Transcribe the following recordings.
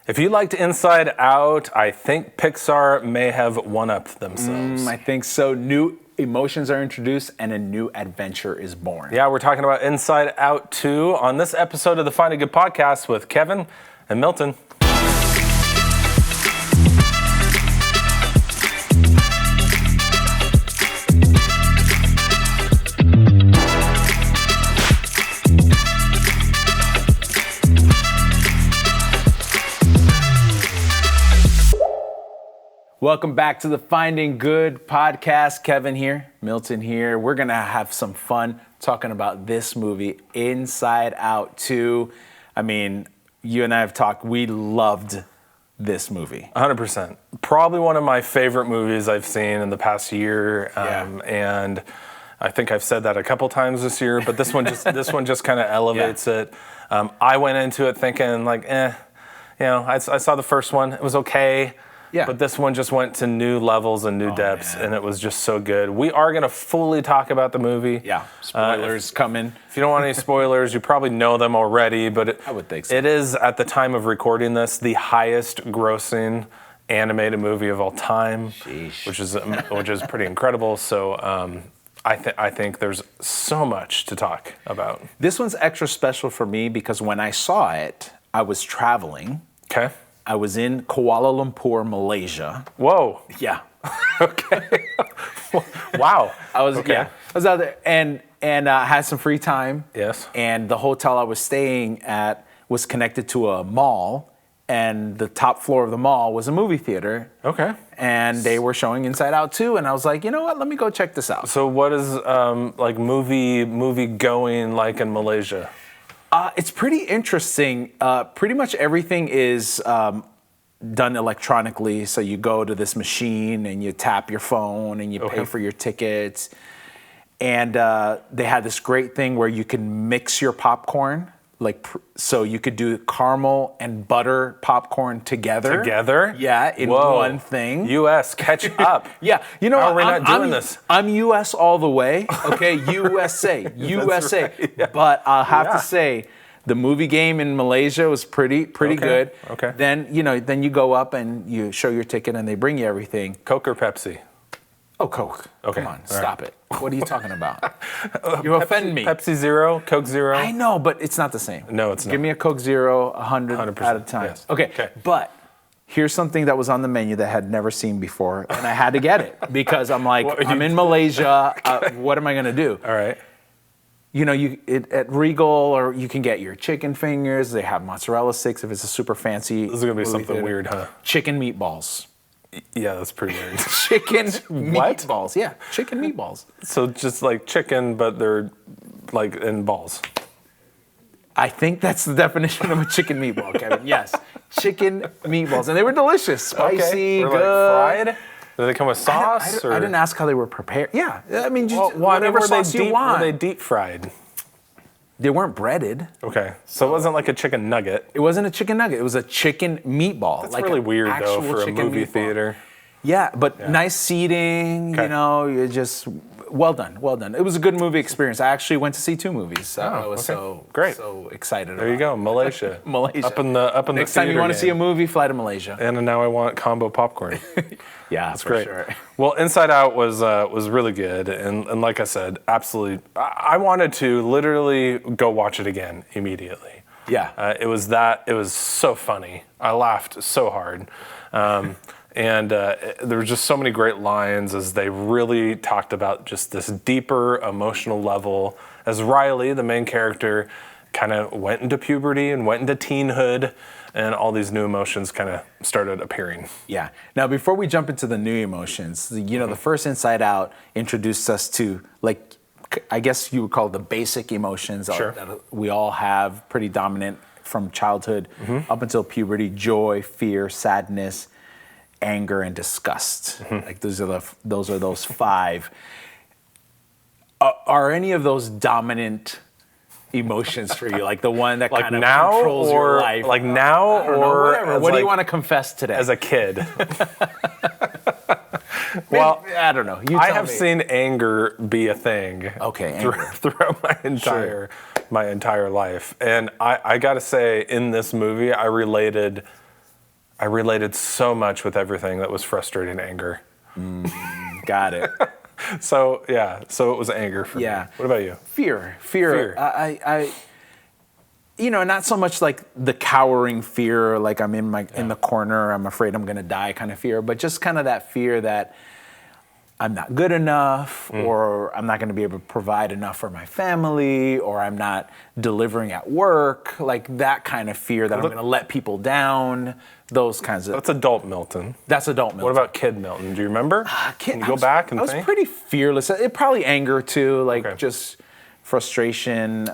If you liked Inside Out, I think Pixar may have one-upped themselves. I think so. New emotions are introduced and a new adventure is born. Yeah, we're talking about Inside Out 2 on this episode of the Find a Good podcast with Kevin and Milton. Welcome back to the Finding Good podcast. Kevin here, Milton here. We're going to have some fun talking about this movie, Inside Out 2. I mean, you and I have talked, we loved this movie. 100%. Probably one of my favorite movies I've seen in the past year. And I think I've said that a couple times this year, but this one just kind of elevates it. I went into it thinking like, I saw the first one. It was okay. Yeah. But this one just went to new levels and new depths, and it was just so good. We are going to fully talk about the movie. Yeah, spoilers coming. If you don't want any spoilers, you probably know them already, but I would think so. It is, at the time of recording this, the highest grossing animated movie of all time, which is pretty incredible. So I think there's so much to talk about. This one's extra special for me because when I saw it, I was traveling. Okay. I was in Kuala Lumpur, Malaysia. Whoa. Yeah. Okay. Wow. I was out there and had some free time. Yes. And the hotel I was staying at was connected to a mall, and the top floor of the mall was a movie theater. Okay. And they were showing Inside Out 2, and I was like, you know what? Let me go check this out. So what is like movie going like in Malaysia? It's pretty interesting. Pretty much everything is done electronically. So you go to this machine and you tap your phone and you pay for your tickets. And they had this great thing where you can mix your popcorn. So you could do caramel and butter popcorn together. Together? Yeah, in one thing. U.S., catch up. Yeah, you know, how are we not doing this? I'm U.S. all the way. Okay, USA, USA. Right, yeah. But I'll have to say, the movie game in Malaysia was pretty good. Okay. Then you go up and you show your ticket and they bring you everything. Coke or Pepsi? Oh, Coke. Okay. Come on, stop it. What are you talking about? You offend me. Pepsi Zero, Coke Zero. I know, but it's not the same. No, it's not. Give me a Coke Zero, 100% at a time. Yes. Okay, but here's something that was on the menu that I had never seen before, and I had to get it because I'm like, I'm in Malaysia. What am I going to do? All right. You know, at Regal, or you can get your chicken fingers. They have mozzarella sticks if it's a super fancy. This is going to be something weird, huh? Chicken meatballs. Yeah, that's pretty weird. Chicken meatballs. Yeah, chicken meatballs. So just like chicken, but they're like in balls. I think that's the definition of a chicken meatball, Kevin. Yes, chicken meatballs. And they were delicious, spicy, Were good. like fried? Do they come with sauce? I didn't ask how they were prepared. Yeah, I mean, whatever sauce you want. Were they deep fried? They weren't breaded. Okay, so it wasn't like a chicken nugget. It wasn't a chicken nugget. It was a chicken meatball. That's really weird, though, for a movie theater. Yeah, but nice seating, you're just, well done. It was a good movie experience. I actually went to see 2 movies. I was so excited about it. There you go, Malaysia. Malaysia. Up in the Next time you want to see a movie, fly to Malaysia. And now I want combo popcorn. Yeah, that's great. Sure. Well, Inside Out was really good, and like I said, absolutely. I wanted to literally go watch it again immediately. Yeah. It was so funny. I laughed so hard. And there were just so many great lines as they really talked about just this deeper emotional level. As Riley, the main character, kind of went into puberty and went into teenhood, and all these new emotions kind of started appearing. Yeah. Now, before we jump into the new emotions, the first Inside Out introduced us to, like, I guess you would call it the basic emotions that we all have, pretty dominant from childhood up until puberty: joy, fear, sadness, anger, and disgust. Like those are those 5. Are any of those dominant emotions for you? Like the one that kind of controls your life? Like now, or what do you want to confess today? As a kid. Well, I don't know. I have seen anger be a thing. Okay, throughout my entire life, and I got to say, in this movie, I related I related so much with everything that was frustrating anger. Got it. So it was anger for me. What about you? Fear. I not so much like the cowering fear, like I'm in the corner, I'm afraid I'm gonna die kind of fear, but just kind of that fear that I'm not good enough, or I'm not gonna be able to provide enough for my family, or I'm not delivering at work, like that kind of fear that I'm gonna let people down, those kinds of. That's adult Milton. That's adult Milton. What about kid Milton? Do you remember? Can you go back and think? I was pretty fearless. It probably anger too, like just frustration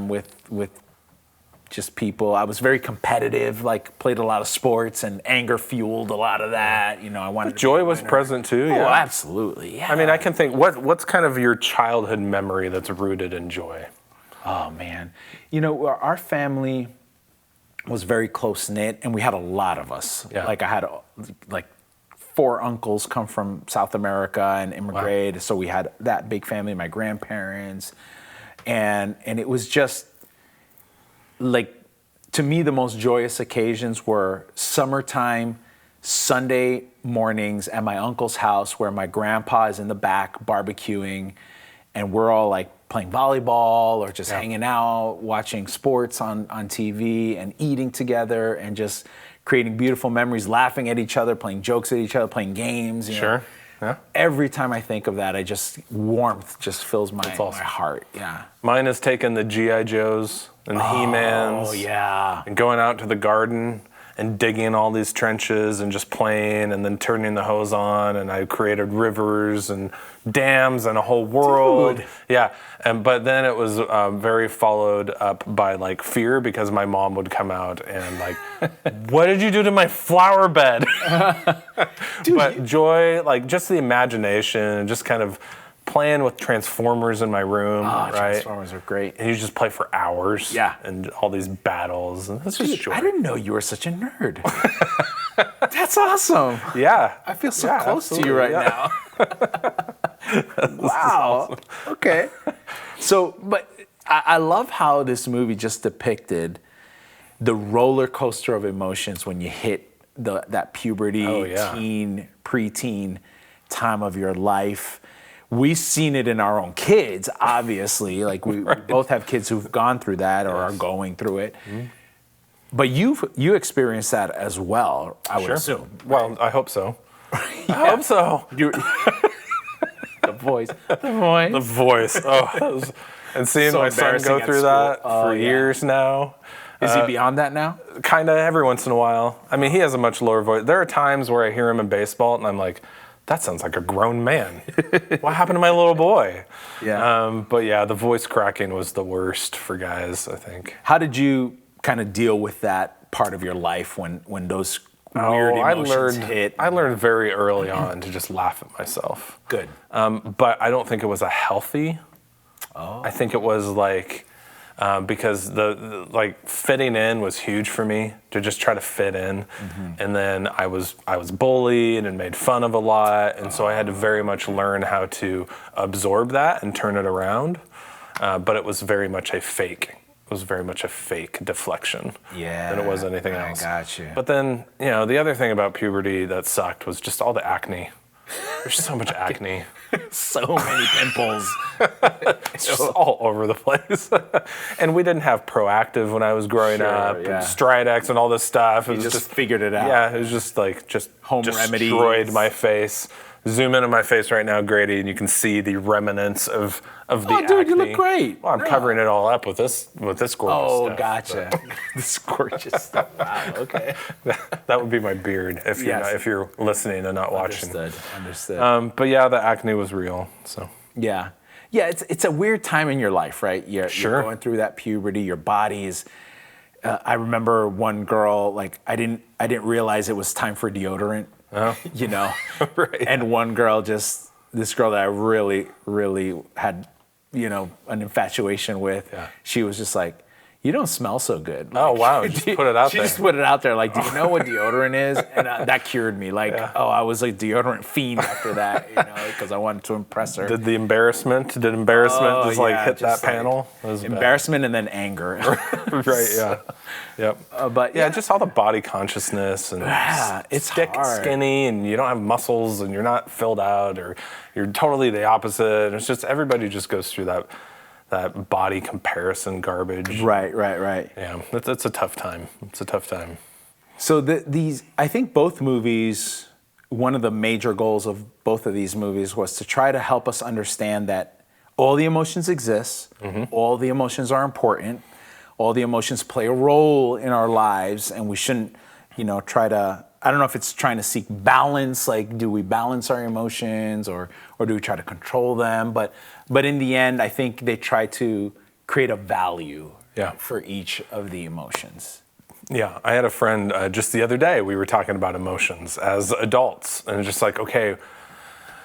with just people. I was very competitive, like played a lot of sports, and anger fueled a lot of that. I wanted. But joy was present too. Oh, absolutely. Yeah. I mean, I can think. What's kind of your childhood memory that's rooted in joy? Oh man, our family was very close knit, and we had a lot of us. Yeah. Like I had 4 uncles come from South America and immigrated, so we had that big family. My grandparents, and it was just. Like, to me, the most joyous occasions were summertime, Sunday mornings at my uncle's house where my grandpa is in the back barbecuing, and we're all like playing volleyball or just hanging out, watching sports on TV and eating together and just creating beautiful memories, laughing at each other, playing jokes at each other, playing games. Sure. Yeah. Every time I think of that, warmth just fills my heart. Yeah. Mine has taken the G.I. Joes and the He-Mans. Oh, yeah. And going out to the garden and digging all these trenches and just playing and then turning the hose on, and I created rivers and dams and a whole world. Dude. Yeah. But then it was very followed up by like fear, because my mom would come out and like, what did you do to my flower bed? Dude, but joy, like just the imagination, just kind of playing with Transformers in my room, right? Transformers are great. And you just play for hours. Yeah. And all these battles. And that's just joy. I didn't know you were such a nerd. That's awesome. Yeah. I feel so close to you right now. Wow. Awesome. Okay. So, but I love how this movie just depicted the roller coaster of emotions when you hit that puberty, teen, preteen time of your life. We've seen it in our own kids, obviously. Like we both have kids who've gone through that or are going through it. Mm-hmm. But you experienced that as well, I would assume. Well, I hope so. I hope so. The voice. The voice. Oh, and seeing my son go through that for years now. Is he beyond that now? Kind of every once in a while. I mean, he has a much lower voice. There are times where I hear him in baseball and I'm like, that sounds like a grown man. What happened to my little boy? Yeah. But yeah, the voice cracking was the worst for guys, I think. How did you kind of deal with that part of your life when those weird emotions hit? I learned very early on to just laugh at myself. Good. But I don't think it was a healthy. I think it was like, because the like fitting in was huge for me, to just try to fit in. Mm-hmm. And then I was bullied and made fun of a lot. And so I had to very much learn how to absorb that and turn it around. But it was very much a fake. It was very much a fake deflection than it was anything else. I got you. But then, the other thing about puberty that sucked was just all the acne. There's so much acne. So many pimples. It's just all over the place. And we didn't have Proactive when I was growing up, and Stridex and all this stuff. You just figured it out. Yeah, it was just like, home remedies. Destroyed my face. Zoom into my face right now, Grady, and you can see the remnants of the acne. Oh, dude, you look great. Well, I'm covering it all up with this gorgeous stuff. Oh, gotcha. This gorgeous stuff. Wow, okay. That would be my beard if you're listening and not watching. Understood. But yeah, the acne was real. So yeah, it's a weird time in your life, right? You're going through that puberty. Your body is. I remember one girl, like I didn't realize it was time for deodorant. Oh. Right. And one girl, this girl that I really, really had, an infatuation with, she was just like, you don't smell so good. Oh, wow. Just put it out she there. just put it out there. Like, do you know what deodorant is? And that cured me. Like, oh, I was a deodorant fiend after that, because I wanted to impress her. Did embarrassment just hit that just panel? It was embarrassment and then anger. Right, yeah. Yep. But just all the body consciousness and it's hard. skinny, and you don't have muscles, and you're not filled out, or you're totally the opposite. It's just everybody just goes through that body comparison garbage. Right. Yeah, it's a tough time. It's a tough time. So I think both movies, one of the major goals of both of these movies was to try to help us understand that all the emotions exist, all the emotions are important, all the emotions play a role in our lives, and we shouldn't, try to, I don't know if it's trying to seek balance, like do we balance our emotions or do we try to control them? But in the end, I think they try to create a value for each of the emotions. Yeah, I had a friend just the other day, we were talking about emotions as adults, and just like, okay,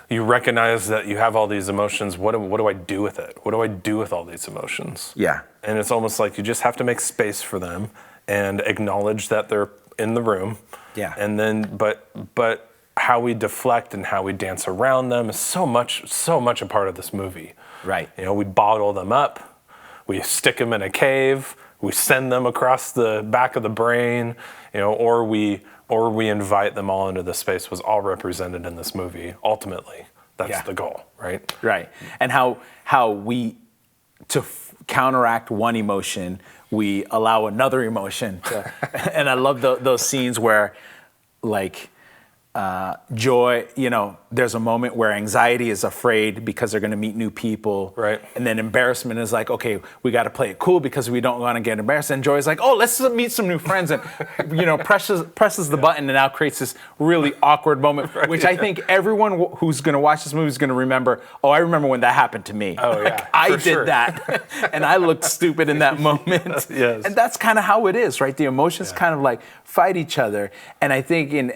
you recognize that you have all these emotions. What do I do with it? What do I do with all these emotions? Yeah. And it's almost like you just have to make space for them and acknowledge that they're in the room. Yeah. And then, but how we deflect and how we dance around them is so much a part of this movie. Right. We bottle them up, we stick them in a cave, we send them across the back of the brain, or we invite them all into the space was all represented in this movie. Ultimately, that's the goal, right? Right. And how we, to counteract one emotion, we allow another emotion to, and I love those scenes where, like, joy, there's a moment where anxiety is afraid because they're going to meet new people. Right. And then embarrassment is like, okay, we got to play it cool because we don't want to get embarrassed. And joy is like, oh, let's meet some new friends, and, presses the button and now creates this really awkward moment, which I think everyone who's going to watch this movie is going to remember, oh, I remember when that happened to me. Oh, yeah. I did that and I looked stupid in that moment. Yes. And that's kind of how it is, right? The emotions kind of like fight each other. And I think in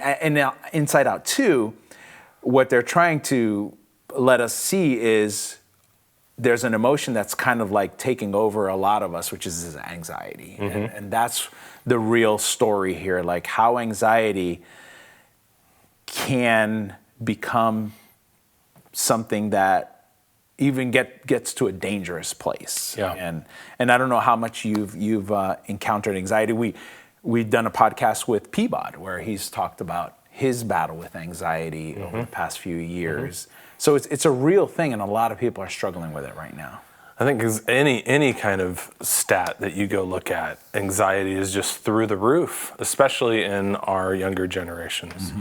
Inside Out 2, what they're trying to let us see is there's an emotion that's kind of like taking over a lot of us, which is anxiety. And that's the real story here, like how anxiety can become something that even gets to a dangerous place. Yeah. And I don't know how much you've encountered anxiety. We've done a podcast with Peabod where he's talked about his battle with anxiety over the past few years. So it's a real thing, and a lot of people are struggling with it right now. I think because any kind of stat that you go look at, anxiety is just through the roof, especially in our younger generations.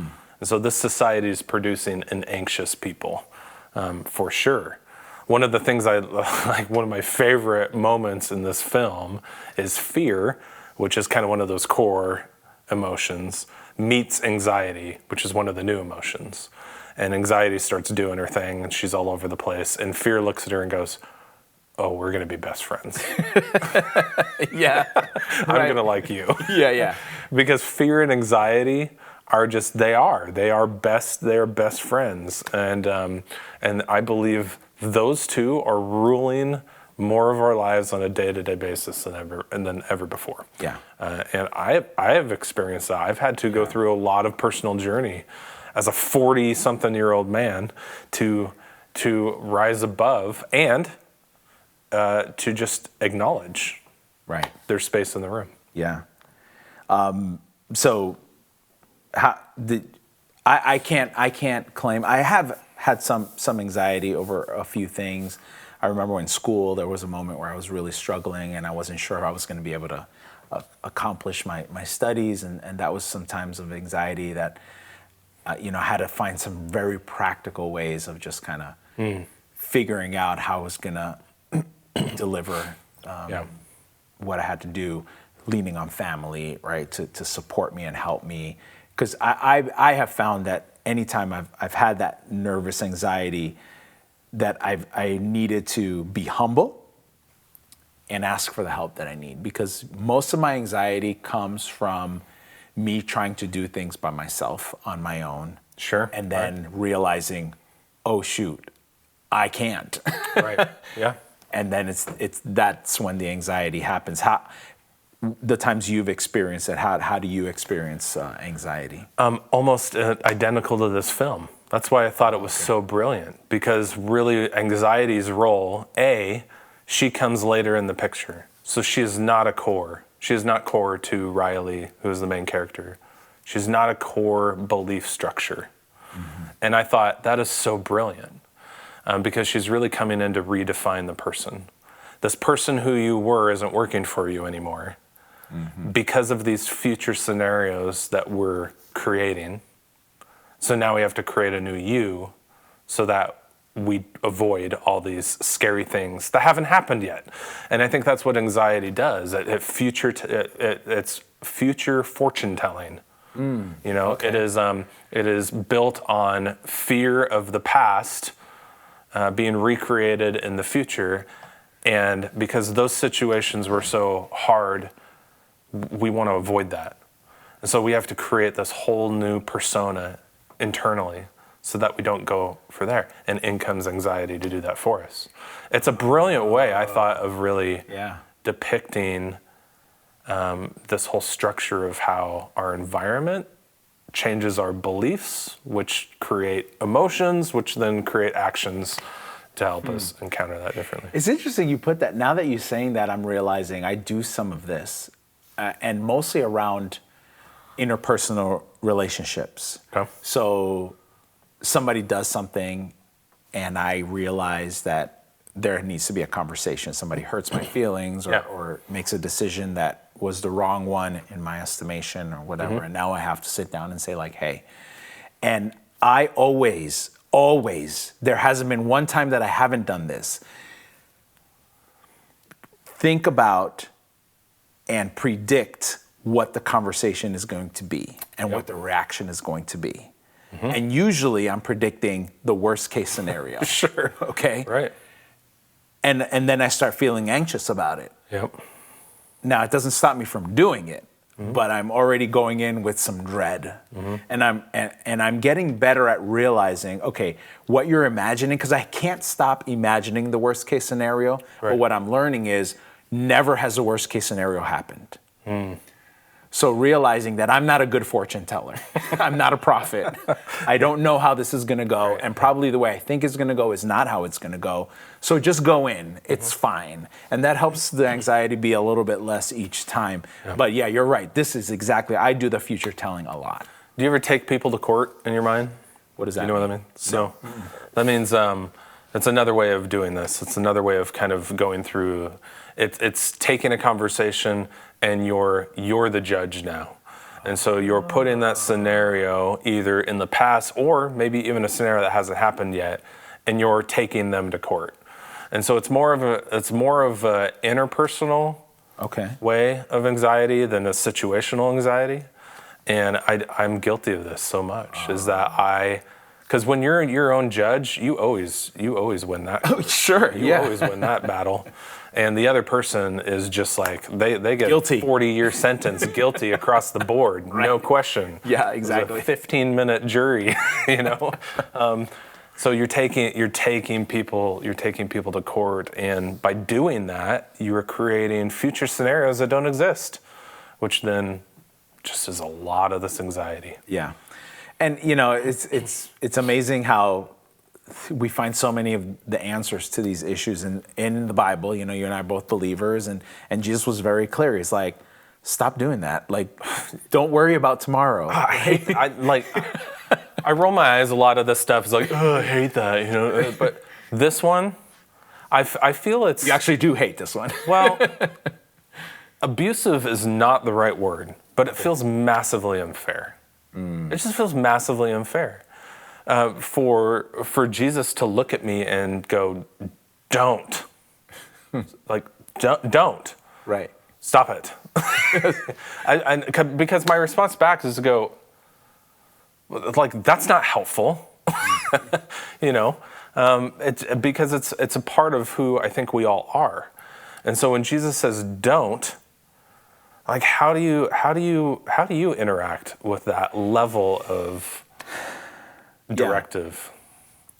And so this society is producing an anxious people, for sure. One of the things one of my favorite moments in this film is fear, which is kind of one of those core emotions, meets anxiety, which is one of the new emotions. And anxiety starts doing her thing, and she's all over the place. And fear looks at her and goes, oh, we're going to be best friends. Yeah. I'm going to like you. Yeah. Because fear and anxiety are just, they are best friends. And I believe those two are ruling more of our lives on a day-to-day basis than ever before. Yeah. And I have experienced that. I've had to go through a lot of personal journey as a 40-something-year-old man to rise above and to just acknowledge their space in the room. Yeah. So I can't claim. I have had some anxiety over a few things. I remember in school there was a moment where I was really struggling and I wasn't sure if I was going to be able to accomplish my studies, and that was some times of anxiety that I had to find some very practical ways of just kind of figuring out how I was going to deliver what I had to do, leaning on family, right, to support me and help me. Because I have found that anytime I've had that nervous anxiety, that I needed to be humble and ask for the help that I need, because most of my anxiety comes from me trying to do things by myself on my own. Sure. And then realizing, oh shoot, I can't. Right. Yeah. And then that's when the anxiety happens. the times you've experienced it, how do you experience anxiety? Almost identical to this film. That's why I thought it was so brilliant, because really anxiety's role, she comes later in the picture. So she is not a core. She is not core to Riley, who is the main character. She's not a core belief structure. Mm-hmm. And I thought that is so brilliant, because she's really coming in to redefine the person. This person who you were isn't working for you anymore, because of these future scenarios that we're creating. So now we have to create a new you so that we avoid all these scary things that haven't happened yet. And I think that's what anxiety does. It's future fortune telling. It is built on fear of the past being recreated in the future. And because those situations were so hard, we want to avoid that. And so we have to create this whole new persona internally so that we don't go for there. And in comes anxiety to do that for us. It's a brilliant way, I thought, of really depicting this whole structure of how our environment changes our beliefs, which create emotions, which then create actions to help us encounter that differently. It's interesting you put that. Now that you're saying that, I'm realizing I do some of this, and mostly around interpersonal relationships. Okay. So somebody does something, and I realize that there needs to be a conversation. Somebody hurts my feelings or makes a decision that was the wrong one in my estimation or whatever, and now I have to sit down and say like, hey. And I always, there hasn't been one time that I haven't done this. Think about and predict what the conversation is going to be and what the reaction is going to be. And usually I'm predicting the worst case scenario. Sure. Okay? Right. And then I start feeling anxious about it. Yep. Now, it doesn't stop me from doing it, but I'm already going in with some dread. And I'm getting better at realizing, okay, what you're imagining, because I can't stop imagining the worst case scenario, but what I'm learning is never has the worst case scenario happened. So realizing that I'm not a good fortune teller. I'm not a prophet. I don't know how this is going to go. And probably the way I think it's going to go is not how it's going to go. So just go in. It's fine. And that helps the anxiety be a little bit less each time. But yeah, you're right. This is exactly, I do the future telling a lot. Do you ever take people to court in your mind? What does that mean? You know what I mean? So that means it's another way of doing this. It's another way of kind of going through. It's taking a conversation and you're the judge now. And so you're put in that scenario either in the past or maybe even a scenario that hasn't happened yet, and you're taking them to court. And so it's more of a interpersonal way of anxiety than a situational anxiety. And I'm guilty of this so much, is that because when you're your own judge, you always win that. Oh, sure. You always win that battle. And the other person is just like, they get guilty. a 40-year sentence, guilty across the board, no question. Yeah, exactly. A 15-minute jury, you know. So you're taking people to court, and by doing that, you are creating future scenarios that don't exist, which then just is a lot of this anxiety. Yeah, and you know, it's amazing how we find so many of the answers to these issues in the Bible. You know, you and I are both believers, and Jesus was very clear. He's like, stop doing that. Like, don't worry about tomorrow. I roll my eyes. A lot of this stuff is like, oh, I hate that. You know, but this one, I feel it's. You actually do hate this one. Well, abusive is not the right word, but it feels massively unfair. It just feels massively unfair. For Jesus to look at me and go, don't. Like, don't. Right. Stop it. Because my response back is to go, like, that's not helpful. You know? Because it's a part of who I think we all are. And so when Jesus says don't, like, how do you interact with that level of directive?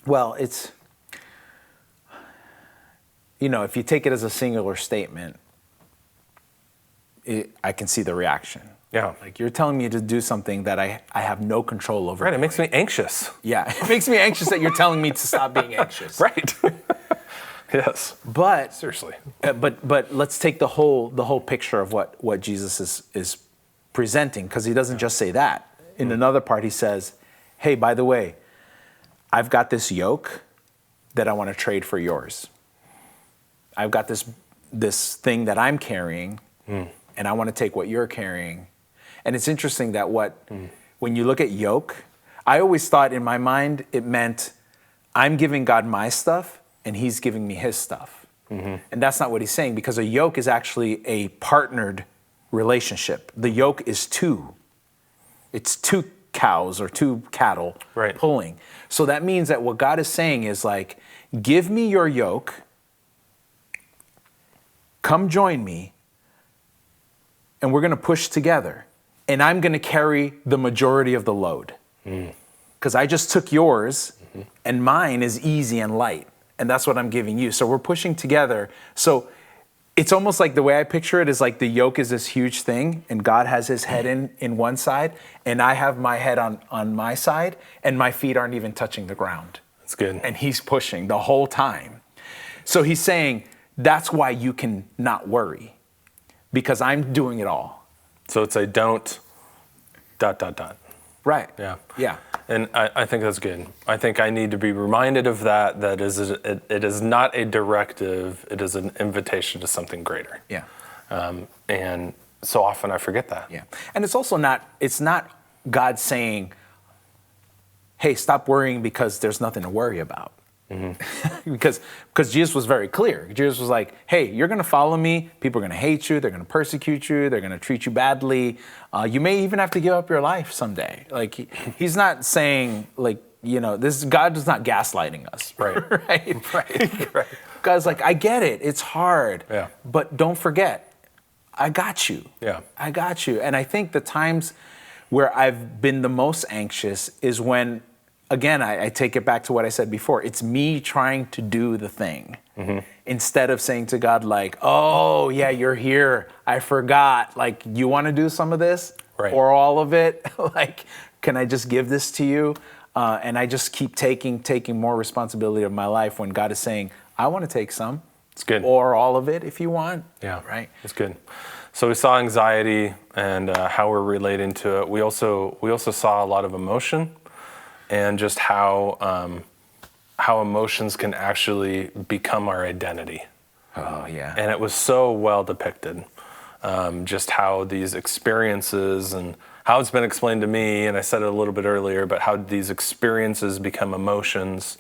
Well, it's, you know, if you take it as a singular statement, I can see the reaction. Yeah. Like, you're telling me to do something that I have no control over. Right, it makes me anxious. Yeah, it makes me anxious that you're telling me to stop being anxious. Right. Yes. But Seriously. but let's take the whole picture of what Jesus is presenting, because he doesn't just say that. In another part, he says, hey, by the way, I've got this yoke that I want to trade for yours. I've got this thing that I'm carrying, and I want to take what you're carrying. And it's interesting that when you look at yoke, I always thought in my mind it meant I'm giving God my stuff and he's giving me his stuff. And that's not what he's saying, because a yoke is actually a partnered relationship. The yoke is two. It's two cows or two cattle pulling. So that means that what God is saying is like, give me your yoke, come join me, and we're going to push together. And I'm going to carry the majority of the load. Because I just took yours, and mine is easy and light. And that's what I'm giving you. So we're pushing together. So it's almost like, the way I picture it is like the yoke is this huge thing, and God has his head in one side, and I have my head on my side, and my feet aren't even touching the ground. That's good. And he's pushing the whole time. So he's saying, that's why you can not worry, because I'm doing it all. So it's a don't ... Right. Yeah. Yeah. And I think that's good. I think I need to be reminded of that it is not a directive, it is an invitation to something greater. Yeah. And so often I forget that. Yeah. And it's also it's not God saying, hey, stop worrying because there's nothing to worry about. because Jesus was very clear. Jesus was like, hey, you're going to follow me. People are going to hate you. They're going to persecute you. They're going to treat you badly. You may even have to give up your life someday. Like, he's not saying, like, God is not gaslighting us. Right. right. God's like, I get it. It's hard. Yeah. But don't forget, I got you. Yeah. I got you. And I think the times where I've been the most anxious is when, again, I take it back to what I said before. It's me trying to do the thing instead of saying to God, like, oh, yeah, you're here. I forgot. Like, you want to do some of this or all of it? Like, can I just give this to you? And I just keep taking more responsibility of my life, when God is saying, I want to take some. It's good. Or all of it if you want. Yeah. Right. It's good. So we saw anxiety and how we're relating to it. We also saw a lot of emotion, and just how emotions can actually become our identity. Oh, yeah. And it was so well depicted, just how these experiences, and how it's been explained to me, and I said it a little bit earlier, but how these experiences become emotions,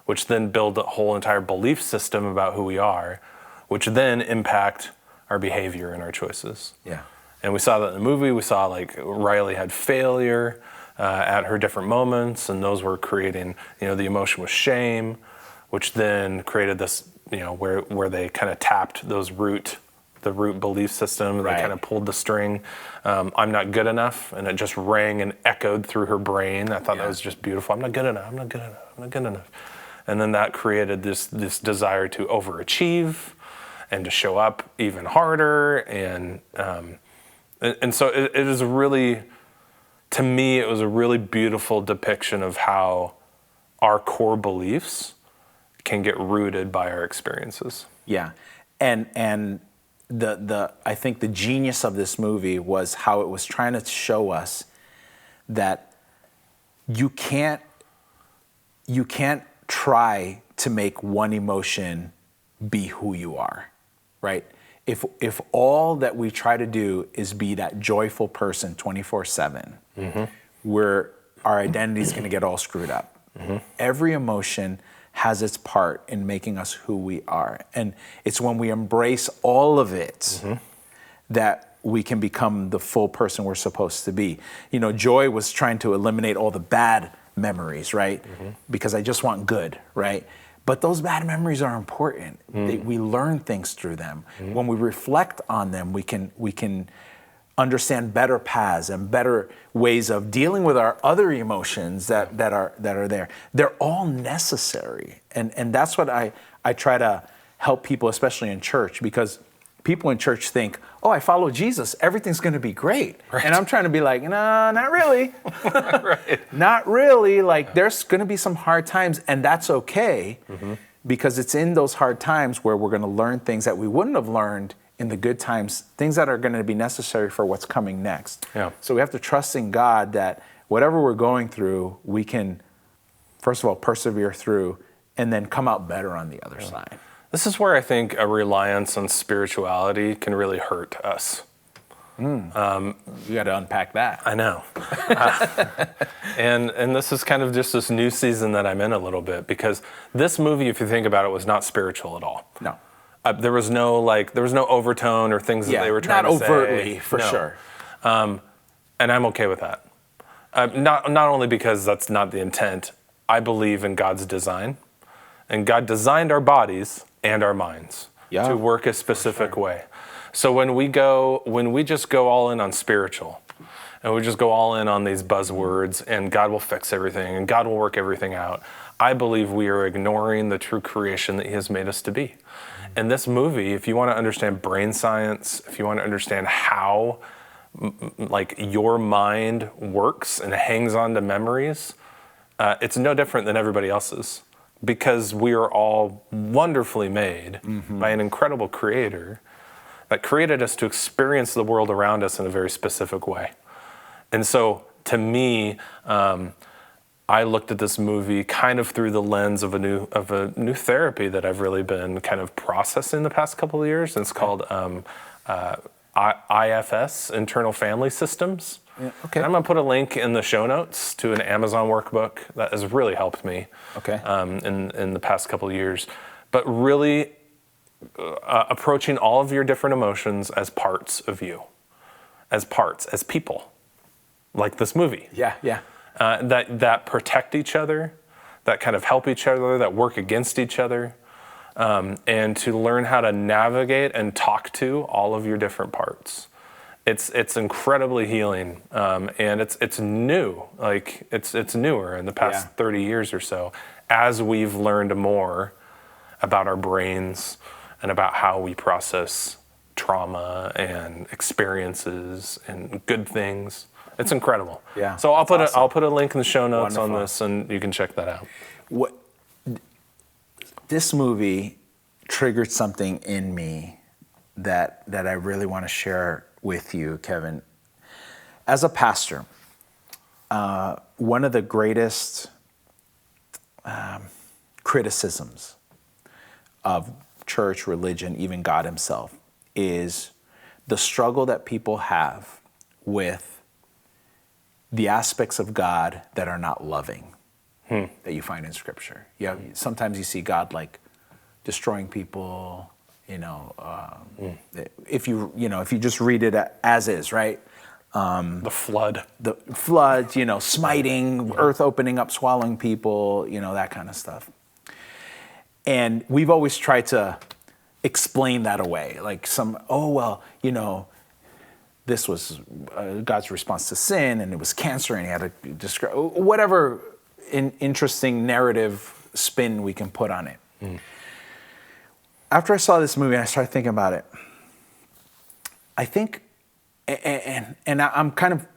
which then build a whole entire belief system about who we are, which then impact our behavior and our choices. Yeah. And we saw that in the movie. We saw, like, Riley had failure at her different moments, and those were creating, the emotion was shame, which then created this, where they kind of tapped the root belief system. They kind of pulled the string. I'm not good enough, and it just rang and echoed through her brain. I thought that was just beautiful. I'm not good enough. I'm not good enough. I'm not good enough. And then that created this desire to overachieve and to show up even harder, and so it is really. To me, it was a really beautiful depiction of how our core beliefs can get rooted by our experiences. Yeah, and I think the genius of this movie was how it was trying to show us that you can't try to make one emotion be who you are, right? If all that we try to do is be that joyful person 24/7, where our identity is going to get all screwed up. Every emotion has its part in making us who we are. And it's when we embrace all of it that we can become the full person we're supposed to be. Joy was trying to eliminate all the bad memories, right? Because I just want good, right? But those bad memories are important. We learn things through them. When we reflect on them, we can understand better paths and better ways of dealing with our other emotions that are there. They're all necessary. And that's what I try to help people, especially in church, because people in church think, oh, I follow Jesus, everything's going to be great. Right. And I'm trying to be like, no, not really. Right. Not really. Like, there's going to be some hard times, and that's okay, because it's in those hard times where we're going to learn things that we wouldn't have learned in the good times, things that are going to be necessary for what's coming next. Yeah. So we have to trust in God that whatever we're going through, we can, first of all, persevere through, and then come out better on the other side. This is where I think a reliance on spirituality can really hurt us. You got to unpack that. I know. And this is kind of just this new season that I'm in a little bit, because this movie, if you think about it, was not spiritual at all. No. There was no overtone or things that they were trying to say. Not overtly, for sure. And I'm okay with that. Not only because that's not the intent. I believe in God's design, and God designed our bodies and our minds to work a specific way. So when we just go all in on spiritual, and we just go all in on these buzzwords, and God will fix everything, and God will work everything out, I believe we are ignoring the true creation that He has made us to be. And this movie, if you want to understand brain science, if you want to understand how like your mind works and hangs on to memories, it's no different than everybody else's, because we are all wonderfully made by an incredible creator that created us to experience the world around us in a very specific way. And so to me, I looked at this movie kind of through the lens of a new therapy that I've really been kind of processing the past couple of years. And it's called IFS, Internal Family Systems. Yeah, okay. And I'm going to put a link in the show notes to an Amazon workbook that has really helped me in the past couple of years. But really approaching all of your different emotions as parts of you, as people, like this movie. Yeah. That protect each other, that kind of help each other, that work against each other, and to learn how to navigate and talk to all of your different parts. It's incredibly healing, and it's new. Like it's newer in the past 30 years or so, as we've learned more about our brains and about how we process trauma and experiences and good things. It's incredible. Yeah. So I'll put a link in the show notes on this, and you can check that out. This movie triggered something in me that I really want to share with you, Kevin. As a pastor, one of the greatest criticisms of church, religion, even God Himself, is the struggle that people have with the aspects of God that are not loving, that you find in Scripture. Sometimes you see God like destroying people. If you just read it as is, right? The flood, smiting, earth opening up, swallowing people, that kind of stuff. And we've always tried to explain that away, like this was God's response to sin, and it was cancer, and He had to describe whatever interesting narrative spin we can put on it. After I saw this movie, I started thinking about it. I think, and I'm kind of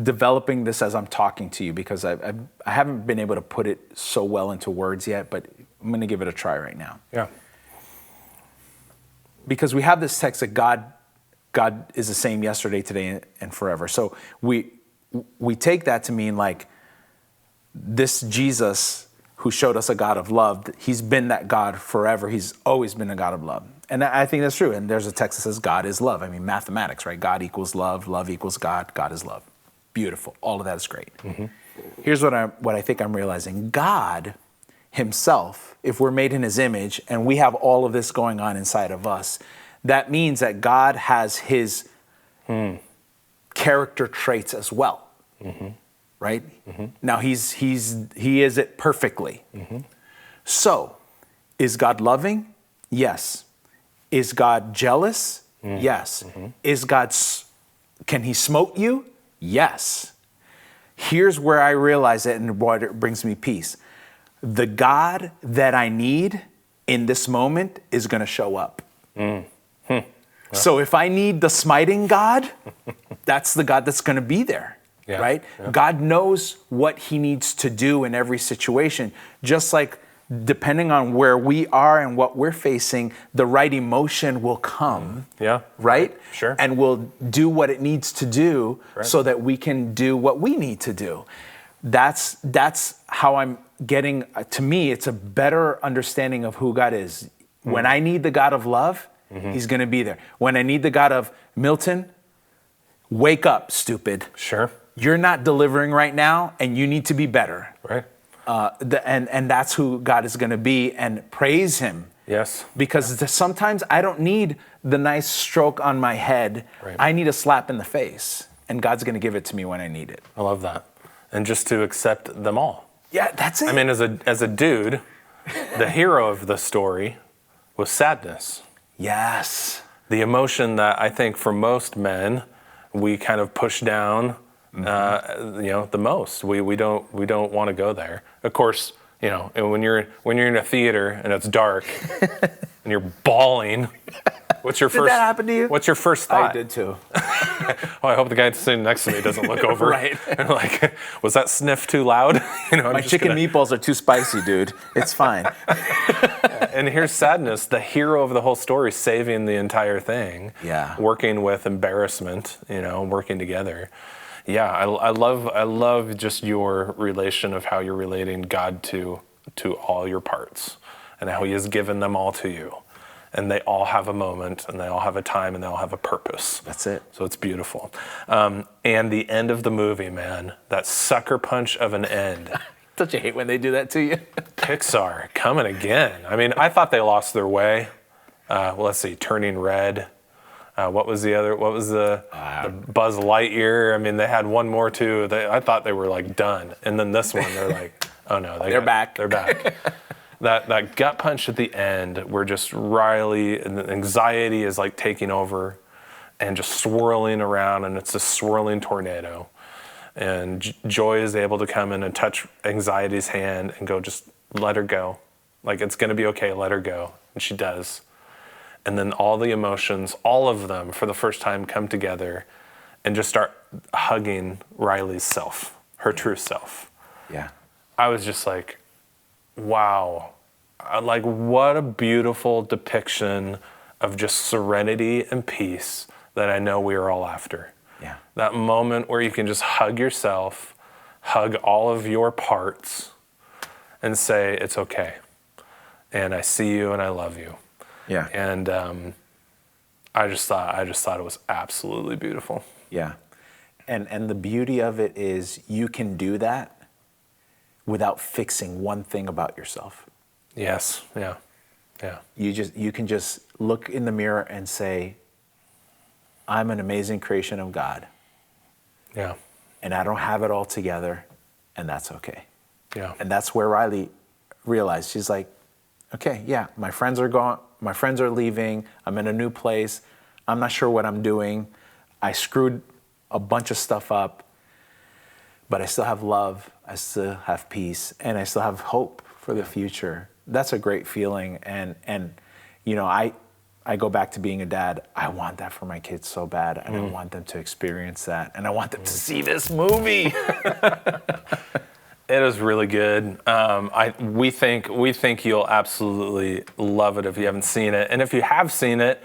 developing this as I'm talking to you, because I haven't been able to put it so well into words yet, but I'm going to give it a try right now. Yeah. Because we have this text that God is the same yesterday, today, and forever. So we take that to mean like this Jesus who showed us a God of love, He's been that God forever. He's always been a God of love. And I think that's true. And there's a text that says God is love. I mean, mathematics, right? God equals love, love equals God, God is love. Beautiful. All of that is great. Here's what I think I'm realizing. God Himself, if we're made in His image and we have all of this going on inside of us, that means that God has His character traits as well, right? Now He is it perfectly. So, is God loving? Yes. Is God jealous? Yes. Is God? Can He smote you? Yes. Here's where I realize it, and what it brings me peace. The God that I need in this moment is going to show up. So if I need the smiting God, that's the God that's going to be there, right? Yeah. God knows what he needs to do in every situation, just like depending on where we are and what we're facing, the right emotion will come, right? Sure. And will do what it needs to do so that we can do what we need to do. That's how I'm getting, to me, it's a better understanding of who God is. When I need the God of love, he's going to be there. When I need the God of Milton, wake up, stupid. Sure. You're not delivering right now, and you need to be better. Right. And that's who God is going to be, and praise him. Yes. Because sometimes I don't need the nice stroke on my head. Right. I need a slap in the face, and God's going to give it to me when I need it. I love that. And just to accept them all. Yeah, that's it. I mean, as a dude, the hero of the story was sadness. Yes. The emotion that I think for most men, we kind of push down, the most. We don't want to go there. Of course, and when you're in a theater and it's dark and you're bawling, what's your first? Did that happen to you? What's your first thought? I did too. I hope the guy sitting next to me doesn't look over. Right. And like, was that sniff too loud? My chicken meatballs are too spicy, dude. It's fine. And here's sadness, the hero of the whole story, saving the entire thing. Yeah. Working with embarrassment, working together. Yeah, I love just your relation of how you're relating God to all your parts and how he has given them all to you. And they all have a moment, and they all have a time, and they all have a purpose. That's it. So it's beautiful. And the end of the movie, man, that sucker punch of an end. Don't you hate when they do that to you? Pixar coming again. I mean, I thought they lost their way. Let's see, Turning Red. What was the other? What was the Buzz Lightyear? I mean, they had one more too. I thought they were like done, and then this one, they're like, oh no, they're back. They're back. That gut punch at the end, where just Riley and the anxiety is like taking over, and just swirling around, and it's a swirling tornado, and Joy is able to come in and touch anxiety's hand and go, just let her go, like it's gonna be okay, let her go, and she does. And then all the emotions, all of them, for the first time, come together and just start hugging Riley's self, her true self. Yeah. I was just like, wow. Like, what a beautiful depiction of just serenity and peace that I know we are all after. Yeah. That moment where you can just hug yourself, hug all of your parts, and say, it's okay. And I see you and I love you. Yeah. And I just thought it was absolutely beautiful. Yeah. And the beauty of it is you can do that without fixing one thing about yourself. Yes. Yeah. Yeah. You can just look in the mirror and say, I'm an amazing creation of God. Yeah. And I don't have it all together, and that's okay. Yeah. And that's where Riley realized, she's like, okay, yeah, my friends are gone. My friends are leaving. I'm in a new place. I'm not sure what I'm doing. I screwed a bunch of stuff up, but I still have love. I still have peace, and I still have hope for the future. That's a great feeling. And I go back to being a dad. I want that for my kids so bad, and I want them to experience that, and I want them to see this movie. It is really good. We think you'll absolutely love it if you haven't seen it. And if you have seen it,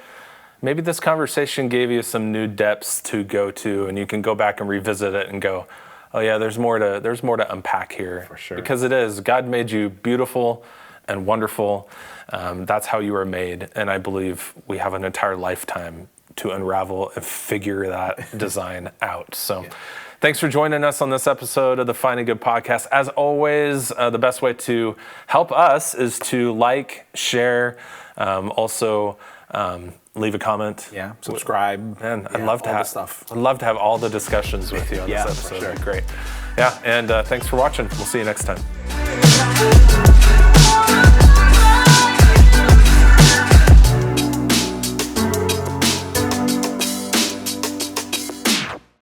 maybe this conversation gave you some new depths to go to, and you can go back and revisit it and go, oh yeah, there's more to unpack here. For sure. Because it is. God made you beautiful and wonderful. That's how you were made. And I believe we have an entire lifetime to unravel and figure that design out. So. Yeah. Thanks for joining us on this episode of the Finding Good podcast. As always, the best way to help us is to like, share, also leave a comment. Yeah, subscribe. Man, I'd love to have all the discussions with you on this episode. For sure. Great. Yeah, and thanks for watching. We'll see you next time.